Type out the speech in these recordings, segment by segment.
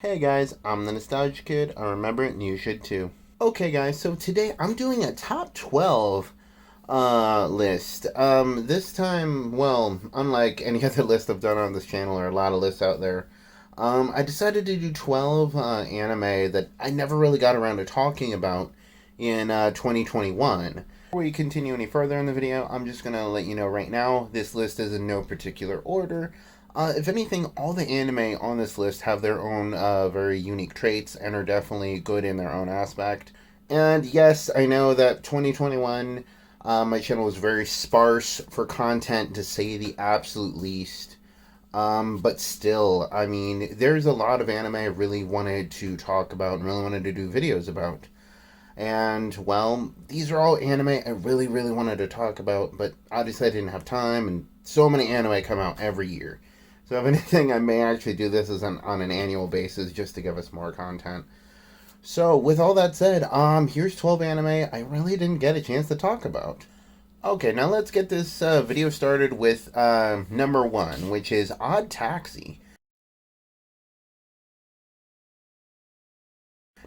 Hey guys, I'm the Nostalgia Kid. I remember it and you should too. Okay guys, so today I'm doing a top 12 list. This time, well, unlike any other list I've done on this channel or a lot of lists out there, I decided to do 12 anime that I never really got around to talking about in 2021. Before we continue any further in the video, I'm just gonna let you know right now, this list is in no particular order. If anything, all the anime on this list have their own very unique traits and are definitely good in their own aspect. And yes, I know that 2021, my channel was very sparse for content to say the absolute least. But still, I mean, there's a lot of anime I really wanted to talk about and really wanted to do videos about. And, well, these are all anime I really, really wanted to talk about, but obviously I didn't have time, and so many anime come out every year. So if anything, I may actually do this on an annual basis just to give us more content. So with all that said, here's 12 anime I really didn't get a chance to talk about. Okay, now let's get this video started with number one, which is Odd Taxi.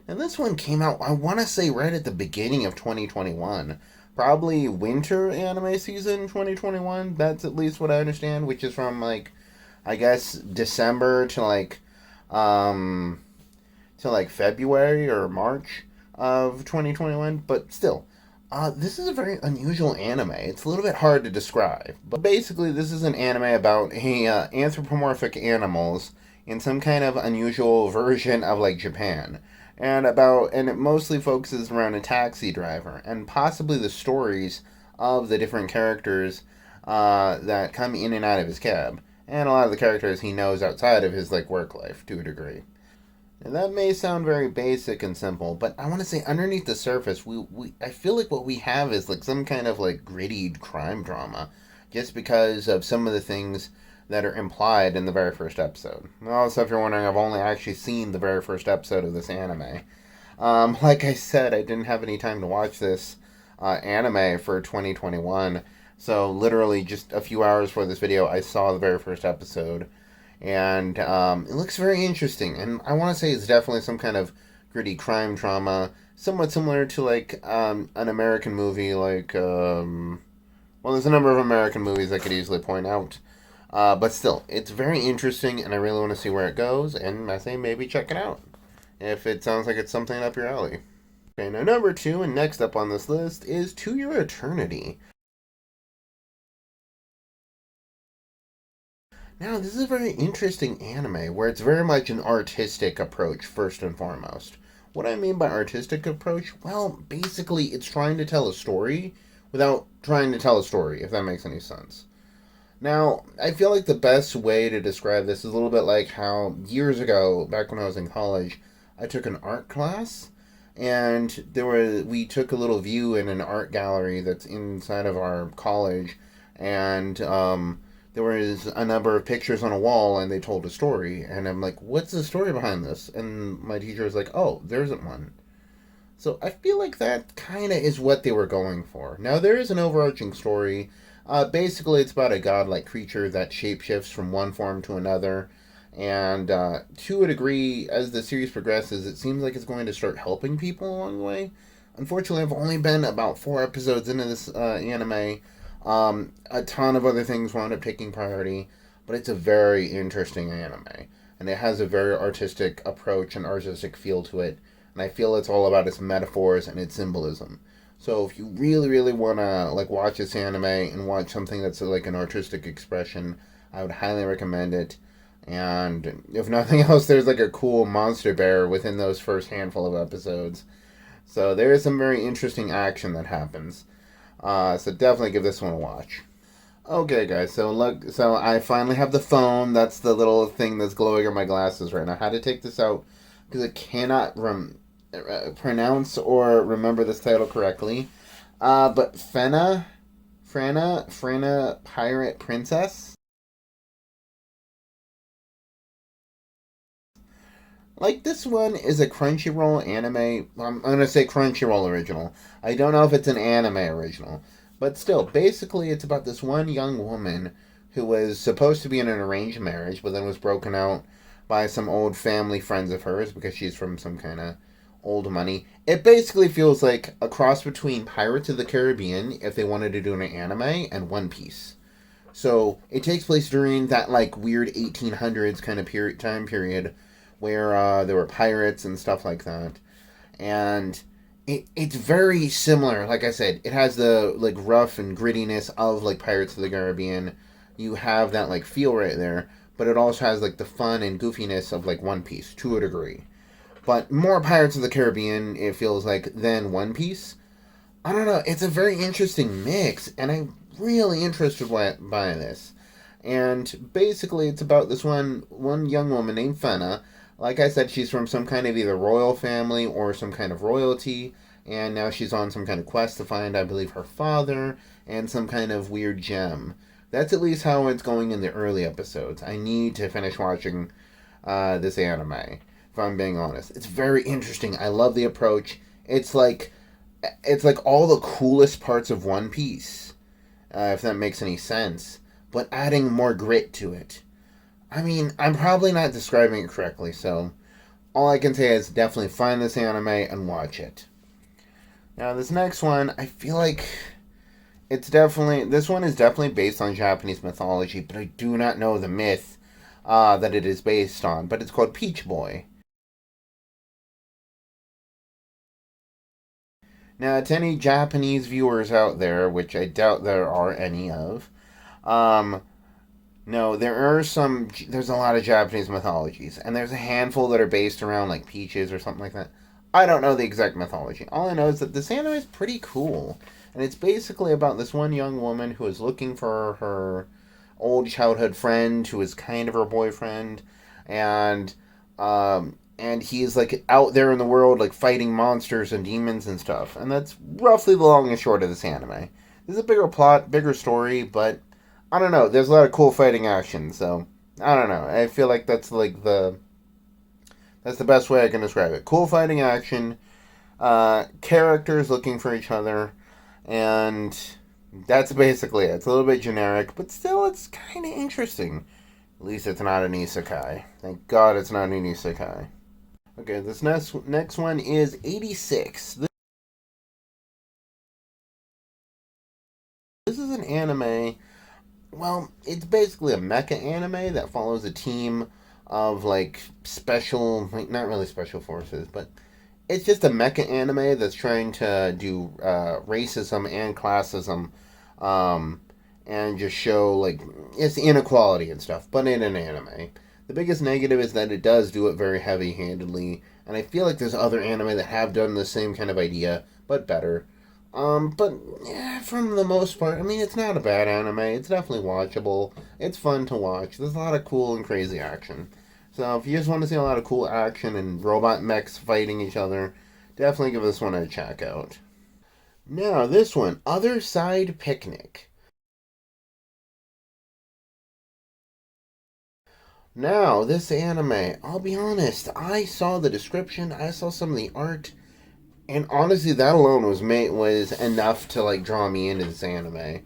And this one came out, I want to say, right at the beginning of 2021. Probably winter anime season 2021. That's at least what I understand, which is from, like, I guess December um, to like February or March of 2021. But still, this is a very unusual anime. It's a little bit hard to describe. But basically, this is an anime about anthropomorphic animals in some kind of unusual version of like Japan. And it mostly focuses around a taxi driver and possibly the stories of the different characters that come in and out of his cab, and a lot of the characters he knows outside of his like work life to a degree. And that may sound very basic and simple, but I want to say underneath the surface, I feel like what we have is like some kind of like gritty crime drama, just because of some of the things that are implied in the very first episode. Also, if you're wondering, I've only actually seen the very first episode of this anime. Like I said, I didn't have any time to watch this anime for 2021. So literally just a few hours before this video, I saw the very first episode, and it looks very interesting. And I want to say it's definitely some kind of gritty crime drama, somewhat similar to like an American movie, like well, there's a number of American movies I could easily point out. But still, it's very interesting, and I really want to see where it goes. And I say maybe check it out if it sounds like it's something up your alley. Okay, now number two, and next up on this list is To Your Eternity. Now, this is a very interesting anime where it's very much an artistic approach, first and foremost. What I mean by artistic approach? Well, basically, it's trying to tell a story without trying to tell a story, if that makes any sense. Now, I feel like the best way to describe this is a little bit like how years ago, back when I was in college, I took an art class, and we took a little view in an art gallery that's inside of our college, and there was a number of pictures on a wall, and they told a story, and I'm like, what's the story behind this? And my teacher was like, oh, there isn't one. So I feel like that kind of is what they were going for. Now, there is an overarching story. Basically, it's about a godlike creature that shapeshifts from one form to another. And to a degree, as the series progresses, it seems like it's going to start helping people along the way. Unfortunately, I've only been about 4 episodes into this anime. A ton of other things wound up taking priority, but it's a very interesting anime. And it has a very artistic approach and artistic feel to it. And I feel it's all about its metaphors and its symbolism. So if you really, really want to like watch this anime and watch something that's like an artistic expression, I would highly recommend it. And if nothing else, there's like a cool monster bear within those first handful of episodes. So there is some very interesting action that happens. So definitely give this one a watch. Okay, guys. So look. So I finally have the phone. That's the little thing that's glowing on my glasses right now. I had to take this out because I cannot pronounce or remember this title correctly. But Frana, Pirate Princess. Like, this one is a Crunchyroll anime. I'm gonna say Crunchyroll original. I don't know if it's an anime original. But still, basically, it's about this one young woman who was supposed to be in an arranged marriage, but then was broken out by some old family friends of hers because she's from some kind of old money. It basically feels like a cross between Pirates of the Caribbean if they wanted to do an anime and One Piece. So it takes place during that like weird 1800s kind of time period where there were pirates and stuff like that, and it's very similar. Like I said, it has the like rough and grittiness of like Pirates of the Caribbean. You have that like feel right there, but it also has like the fun and goofiness of like One Piece to a degree. But more Pirates of the Caribbean, it feels like, than One Piece. I don't know. It's a very interesting mix, and I'm really interested by this. And basically, it's about this one young woman named Frana. Like I said, she's from some kind of either royal family or some kind of royalty, and now she's on some kind of quest to find, I believe, her father and some kind of weird gem. That's at least how it's going in the early episodes. I need to finish watching this anime, if I'm being honest. It's very interesting. I love the approach. It's like all the coolest parts of One Piece, if that makes any sense, but adding more grit to it. I mean, I'm probably not describing it correctly, so all I can say is definitely find this anime and watch it. Now, this next one, I feel like this one is definitely based on Japanese mythology, but I do not know the myth that it is based on, but it's called Peach Boy. Now, to any Japanese viewers out there, which I doubt there are any of, um, no, there's a lot of Japanese mythologies, and there's a handful that are based around like peaches or something like that. I don't know the exact mythology. All I know is that this anime is pretty cool, and it's basically about this one young woman who is looking for her old childhood friend who is kind of her boyfriend, and he's like out there in the world like fighting monsters and demons and stuff, and that's roughly the long and short of this anime. There's a bigger plot, bigger story, but I don't know. There's a lot of cool fighting action, so I don't know. I feel like that's the best way I can describe it. Cool fighting action, characters looking for each other, and that's basically it. It's a little bit generic, but still, it's kind of interesting. At least it's not an isekai. Thank God it's not an isekai. Okay, this next one is 86. This is an anime. Well, it's basically a mecha anime that follows a team of like special, like not really special forces, but it's just a mecha anime that's trying to do racism and classism, um, and just show like it's inequality and stuff, but in an anime. The biggest negative is that it does do it very heavy-handedly, and I feel like there's other anime that have done the same kind of idea, but better. But yeah, from the most part, I mean, it's not a bad anime. It's definitely watchable. It's fun to watch. There's a lot of cool and crazy action. So if you just want to see a lot of cool action and robot mechs fighting each other, definitely give this one a check out. Now, this one, Other Side Picnic. Now, this anime, I'll be honest, I saw the description, I saw some of the art, and honestly, that alone was enough to like draw me into this anime.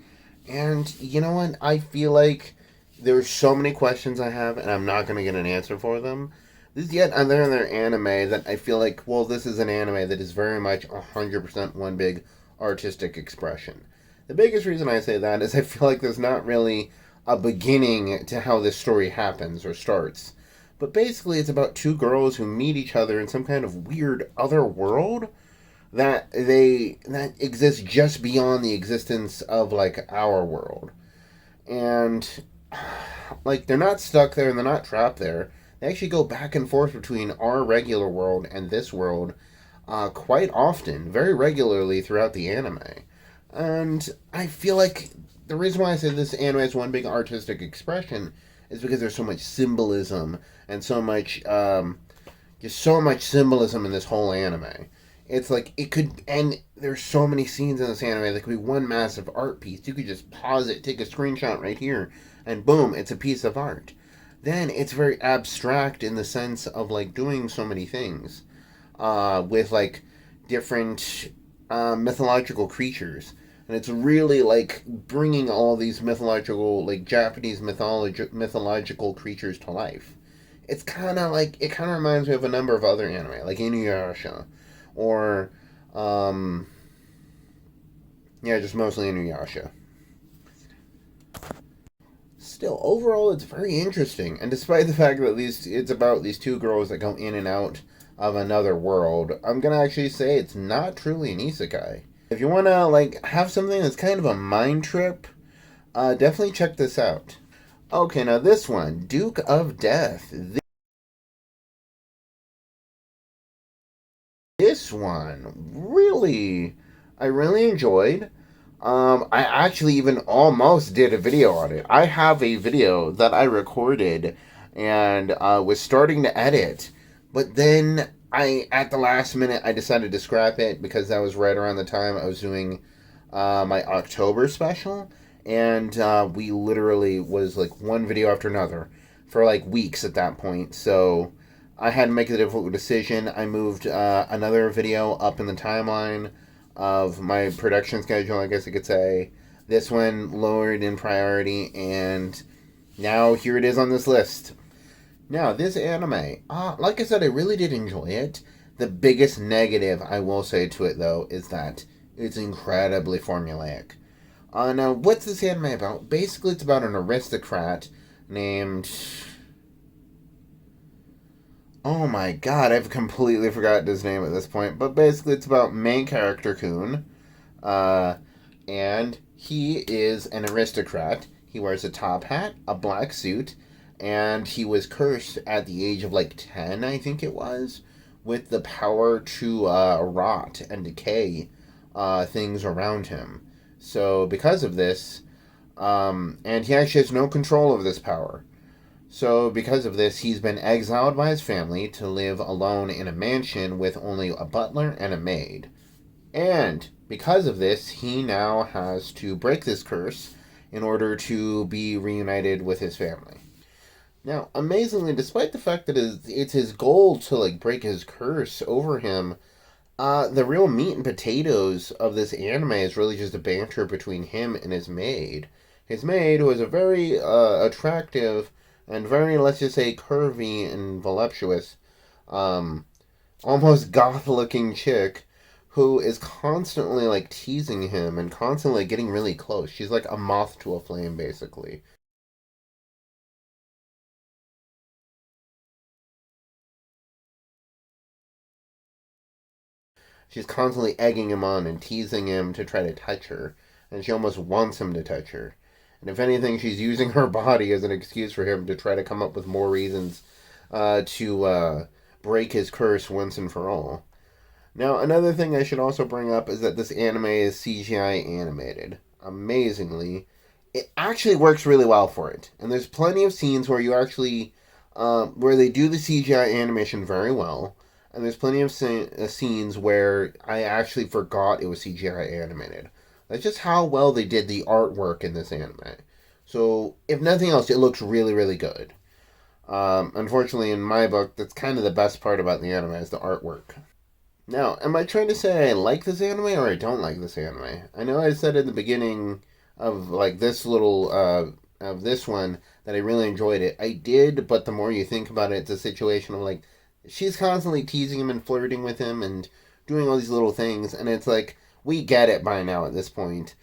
And you know what? I feel like there's so many questions I have, and I'm not gonna get an answer for them. This is yet another anime that I feel like, well, this is an anime that is very much 100% one big artistic expression. The biggest reason I say that is I feel like there's not really a beginning to how this story happens or starts. But basically, it's about two girls who meet each other in some kind of weird other world that exists just beyond the existence of like our world. And like they're not stuck there and they're not trapped there. They actually go back and forth between our regular world and this world quite often, very regularly throughout the anime. And I feel like the reason why I say this anime is one big artistic expression is because there's so much symbolism and just so much symbolism in this whole anime. It's like it could, and there's so many scenes in this anime that could be one massive art piece. You could just pause it, take a screenshot right here, and boom, it's a piece of art. Then it's very abstract in the sense of like doing so many things, with like different mythological creatures, and it's really like bringing all these mythological, like Japanese mythological creatures to life. It's kind of like, it kind of reminds me of a number of other anime, like Inuyasha, or, um, yeah, just mostly Inuyasha. Still, overall, it's very interesting, and despite the fact that it's about these two girls that go in and out of another world, I'm gonna actually say it's not truly an isekai. If you wanna like have something that's kind of a mind trip, definitely check this out. Okay, now this one, Duke of Death. This one, really, I really enjoyed. I actually even almost did a video on it. I have a video that I recorded and was starting to edit, but then at the last minute, I decided to scrap it because that was right around the time I was doing my October special, and we literally was like one video after another for like weeks at that point. So I had to make a difficult decision. I moved another video up in the timeline of my production schedule, I guess you could say. This one lowered in priority, and now here it is on this list. Now, this anime, like I said, I really did enjoy it. The biggest negative I will say to it, though, is that it's incredibly formulaic. Now, what's this anime about? Basically, it's about an aristocrat named. Oh my god, I've completely forgotten his name at this point. But basically, it's about main character Kun. Uh, and he is an aristocrat. He wears a top hat, a black suit, and he was cursed at the age of like 10, I think it was, with the power to rot and decay things around him. So, because of this, and he actually has no control over this power. So, because of this, he's been exiled by his family to live alone in a mansion with only a butler and a maid. And because of this, he now has to break this curse in order to be reunited with his family. Now, amazingly, despite the fact that it's his goal to like break his curse over him, the real meat and potatoes of this anime is really just a banter between him and his maid. His maid, who is a very attractive and very, let's just say, curvy and voluptuous, um, almost goth-looking chick, who is constantly like teasing him and constantly like, getting really close. She's like a moth to a flame, basically. She's constantly egging him on and teasing him to try to touch her, and she almost wants him to touch her. And if anything, she's using her body as an excuse for him to try to come up with more reasons to break his curse once and for all. Now, another thing I should also bring up is that this anime is CGI animated. Amazingly, it actually works really well for it. And there's plenty of scenes where you actually, where they do the CGI animation very well. And there's plenty of scenes where I actually forgot it was CGI animated. That's just how well they did the artwork in this anime. So, if nothing else, it looks really, really good. Unfortunately, in my book, that's kind of the best part about the anime is the artwork. Now, am I trying to say I like this anime or I don't like this anime? I know I said in the beginning of like this little of this one that I really enjoyed it. I did, but the more you think about it, it's a situation of like she's constantly teasing him and flirting with him and doing all these little things, and it's like we get it by now at this point.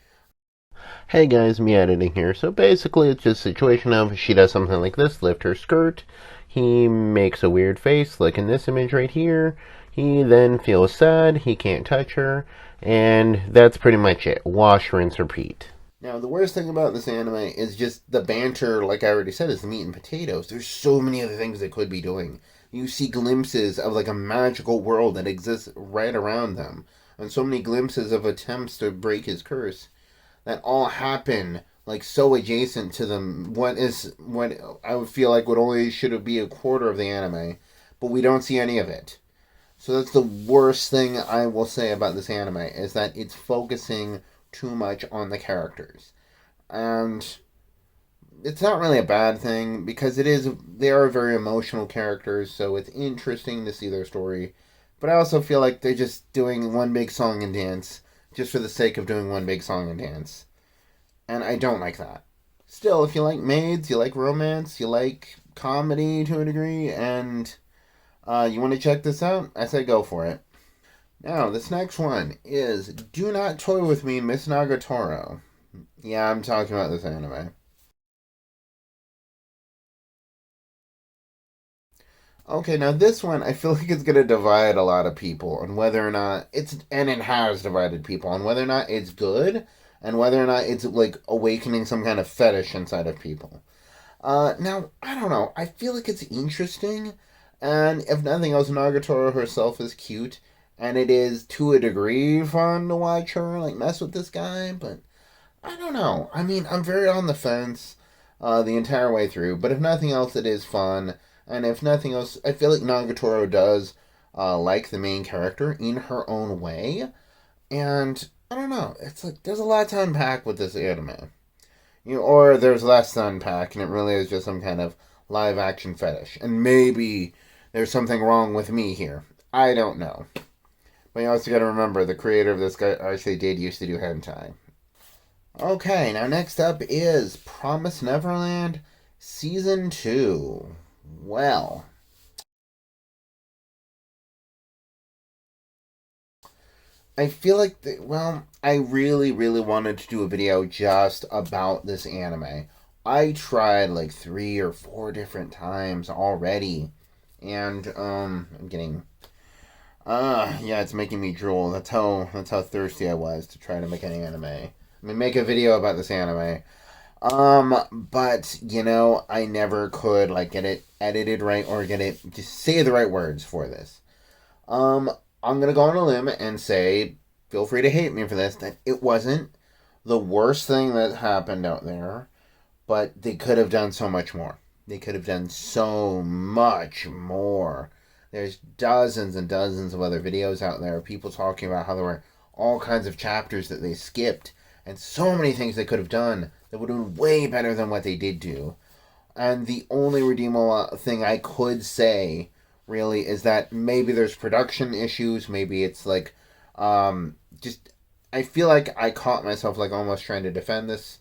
Hey guys, me editing here. So basically, it's just a situation of she does something like this, lift her skirt. He makes a weird face, like in this image right here. He then feels sad, he can't touch her, and that's pretty much it. Wash, rinse, repeat. Now, the worst thing about this anime is just the banter, like I already said, is the meat and potatoes. There's so many other things they could be doing. You see glimpses of like a magical world that exists right around them, and so many glimpses of attempts to break his curse that all happen like so adjacent to them. What I would feel like would only should be a quarter of the anime, but we don't see any of it. So that's the worst thing I will say about this anime is that it's focusing too much on the characters. And it's not really a bad thing because they are very emotional characters, so it's interesting to see their story. But I also feel like they're just doing one big song and dance just for the sake of doing one big song and dance. And I don't like that. Still, if you like maids, you like romance, you like comedy to a degree, and you want to check this out? I say go for it. Now, this next one is Do Not Toy With Me, Miss Nagatoro. Yeah, I'm talking about this anime. Okay, now this one, I feel like it's gonna divide a lot of people on whether or not and it has divided people on whether or not it's good, and whether or not it's like awakening some kind of fetish inside of people. Now, I don't know. I feel like it's interesting, and if nothing else, Nagatoro herself is cute, and it is to a degree fun to watch her like mess with this guy, but I don't know. I mean, I'm very on the fence the entire way through, but if nothing else, it is fun, and if nothing else, I feel like Nagatoro does like the main character in her own way, and I don't know. It's like there's a lot to unpack with this anime. Or there's less to unpack, and it really is just some kind of live action fetish. And maybe there's something wrong with me here. I don't know. But you also got to remember the creator of this guy actually did used to do hentai. Okay, now next up is Promise Neverland Season 2. Well, I feel like, I really, really wanted to do a video just about this anime. I tried like 3 or 4 different times already. And, I'm getting, yeah, it's making me drool. That's how thirsty I was to try to make an anime. I mean, make a video about this anime. But, I never could, like, get it edited right or get it, just say the right words for this. Um, I'm gonna go on a limb and say, feel free to hate me for this, that it wasn't the worst thing that happened out there, but they could have done so much more. They could have done so much more. There's dozens and dozens of other videos out there, people talking about how there were all kinds of chapters that they skipped, and so many things they could have done that would have been way better than what they did do. And the only redeemable thing I could say, really, is that maybe there's production issues. Maybe it's like, just I feel like I caught myself like almost trying to defend this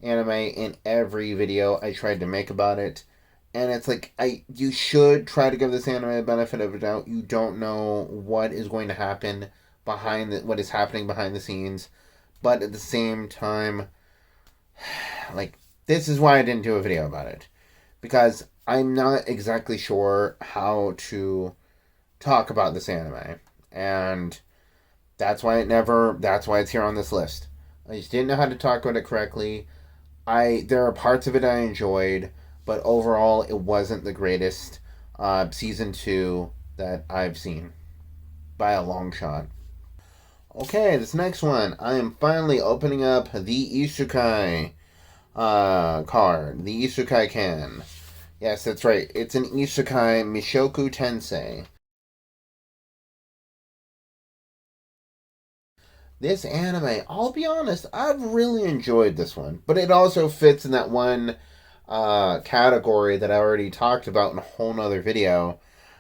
anime in every video I tried to make about it. And it's like you should try to give this anime a benefit of a doubt. You don't know what is going to happen what is happening behind the scenes, but at the same time, like this is why I didn't do a video about it, because I'm not exactly sure how to talk about this anime, and that's why it's here on this list. I just didn't know how to talk about it correctly. There are parts of it I enjoyed, but overall it wasn't the greatest season 2 that I've seen by a long shot. Okay, this next one, I am finally opening up the Isekai card, the Isekai can. Yes, that's right. It's an Isekai Mishoku Tensei. This anime, I'll be honest, I've really enjoyed this one, but it also fits in that one category that I already talked about in a whole nother video,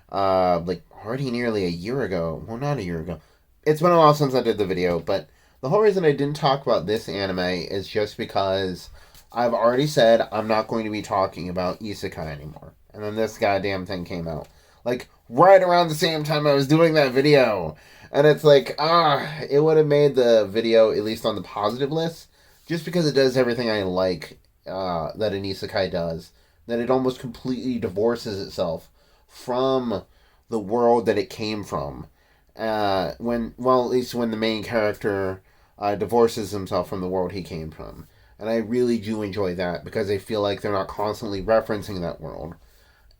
like already nearly a year ago. Well, not a year ago. It's been a while since I did the video, but the whole reason I didn't talk about this anime is just because I've already said I'm not going to be talking about isekai anymore. And then this goddamn thing came out. Like, right around the same time I was doing that video. And it's like, it would have made the video, at least on the positive list, just because it does everything I like that an isekai does. That it almost completely divorces itself from the world that it came from. At least when the main character divorces himself from the world he came from. And I really do enjoy that because I feel like they're not constantly referencing that world.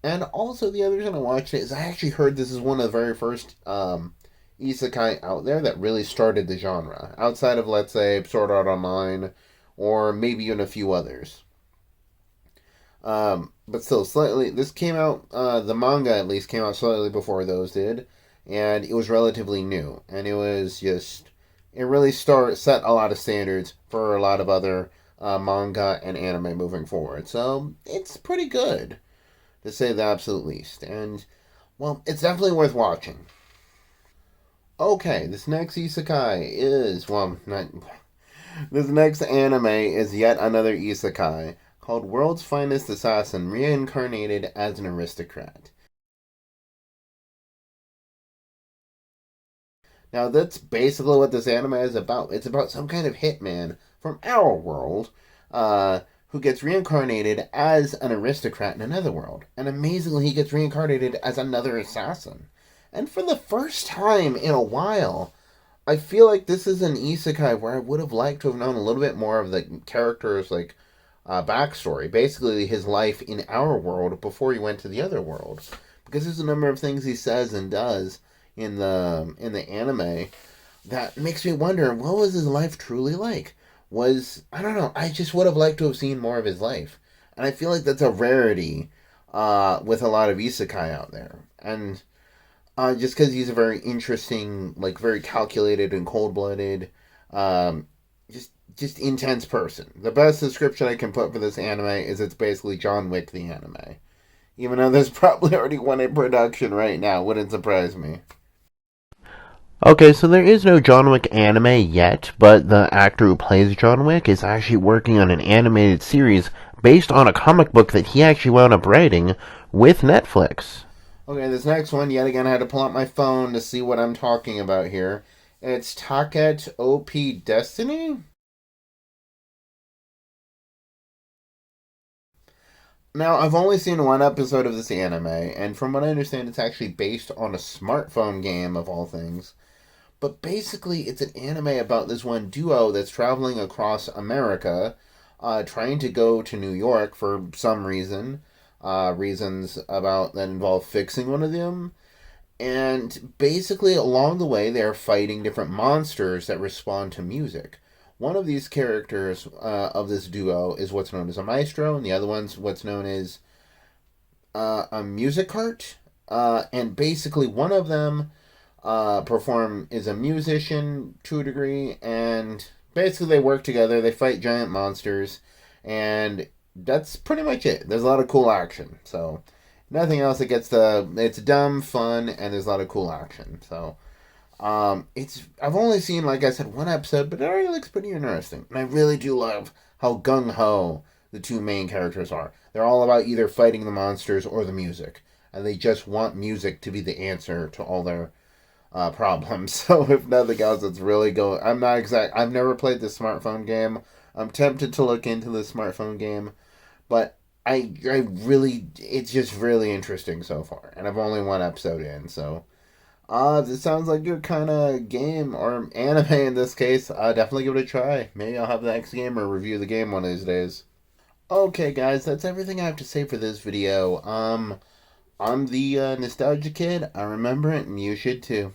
And also, the other reason I watched it is I actually heard this is one of the very first isekai out there that really started the genre. Outside of, let's say, Sword Art Online, or maybe even a few others. But still, slightly, this came out, the manga at least came out slightly before those did, and it was relatively new. And it really set a lot of standards for a lot of other manga and anime moving forward. So, it's pretty good, to say the absolute least. And, well, it's definitely worth watching. Okay, this next isekai is, well, not, this next anime is yet another isekai called World's Finest Assassin Reincarnated as an Aristocrat. Now, that's basically what this anime is about. It's about some kind of hitman from our world who gets reincarnated as an aristocrat in another world. And amazingly, he gets reincarnated as another assassin. And for the first time in a while, I feel like this is an isekai where I would have liked to have known a little bit more of the character's backstory, basically his life in our world before he went to the other world, because there's a number of things he says and does in the anime that makes me wonder what was his life truly like. I don't know. I just would have liked to have seen more of his life, and I feel like that's a rarity with a lot of isekai out there, and just because he's a very interesting, like very calculated and cold blooded, um, just intense person. The best description I can put for this anime is it's basically John Wick the anime. Even though there's probably already one in production right now, wouldn't surprise me. Okay, so there is no John Wick anime yet, but the actor who plays John Wick is actually working on an animated series based on a comic book that he actually wound up writing with Netflix. Okay, this next one, yet again, I had to pull out my phone to see what I'm talking about here. It's Taket OP Destiny? Now, I've only seen one episode of this anime, and from what I understand, it's actually based on a smartphone game, of all things. But basically, it's an anime about this one duo that's traveling across America, trying to go to New York for some reason. Reasons about that involve fixing one of them. And basically, along the way, they're fighting different monsters that respond to music. One of these characters of this duo is what's known as a maestro, and the other one's what's known as a music cart. And basically, one of them is a musician to a degree, and basically they work together. They fight giant monsters, and that's pretty much it. There's a lot of cool action, so nothing else. It's dumb, fun, and there's a lot of cool action. So it's I've only seen, like I said, one episode, but it already looks pretty interesting, and I really do love how gung ho the two main characters are. They're all about either fighting the monsters or the music, and they just want music to be the answer to all their problems. So if nothing else, it's really going. I'm not exact. I've never played this smartphone game. I'm tempted to look into the smartphone game, but I really, it's just really interesting so far, and I've only one episode in. So this sounds like your kind of game or anime in this case. Definitely give it a try. Maybe I'll have the next game or review the game one of these days. Okay, guys, that's everything I have to say for this video. I'm the nostalgia kid. I remember it, and you should too.